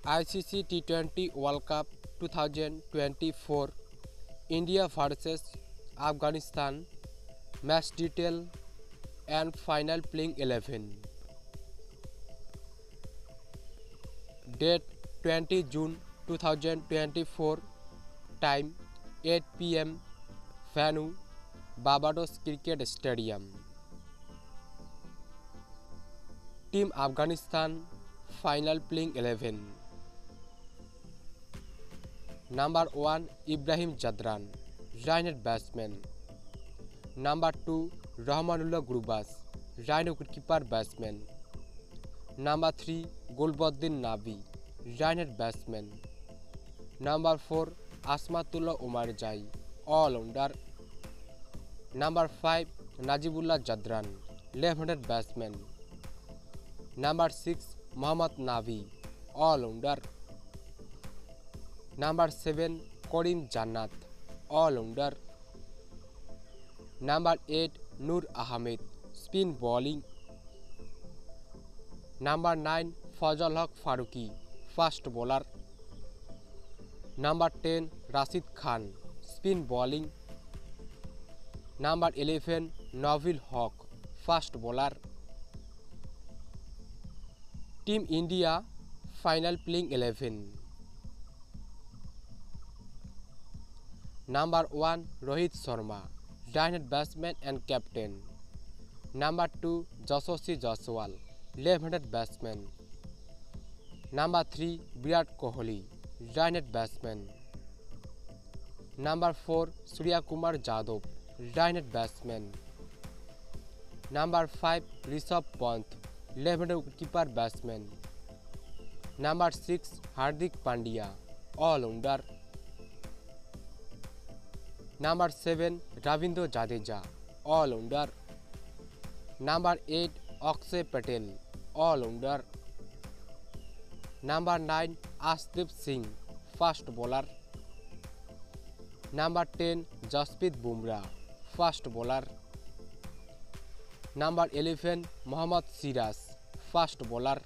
ICC T20 World Cup 2024 India vs Afghanistan match detail and final playing 11. Date 20 June 2024. Time 8 p.m. Venue Barbados Cricket Stadium. Team Afghanistan final playing 11. Number 1 Ibrahim Jadran, right-handed batsman. Number 2 Rahmanullah Gurbaz, right wicketkeeper batsman. Number 3 Gulbuddin Nabi, right-handed batsman. Number 4 Asmatullah Omarzai, all-rounder. Number 5 Najibullah Jadran, left-handed batsman. Number 6 Mohammad Nabi, all-rounder. Number 7 Karim Jannat, all-rounder. Number 8 Noor Ahmed, spin bowling. Number 9 Fazal Haq Farooqi, fast bowler. Number 10 Rashid Khan, spin bowling. Number 11 Nabil Haq, fast bowler. Team India final playing 11. Number 1 Rohit Sharma, right-handed batsman and captain. Number 2 Yashasvi Jaiswal, left-handed batsman. Number 3 Virat Kohli, right-handed batsman. Number 4 Surya Kumar Yadav, right-handed batsman. Number 5 Rishabh Pant, left-handed wicketkeeper batsman. Number 6 Hardik Pandya, all-rounder. Number 7 Ravindra Jadeja, all-rounder. Number 8 Akshay Patel, all-rounder. Number 9 Arshdeep Singh, fast bowler. Number 10 Jasprit Bumrah, fast bowler. Number 11 Mohammad Siraj, fast bowler.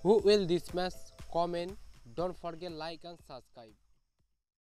Who will this match? Comment. Don't forget like and subscribe.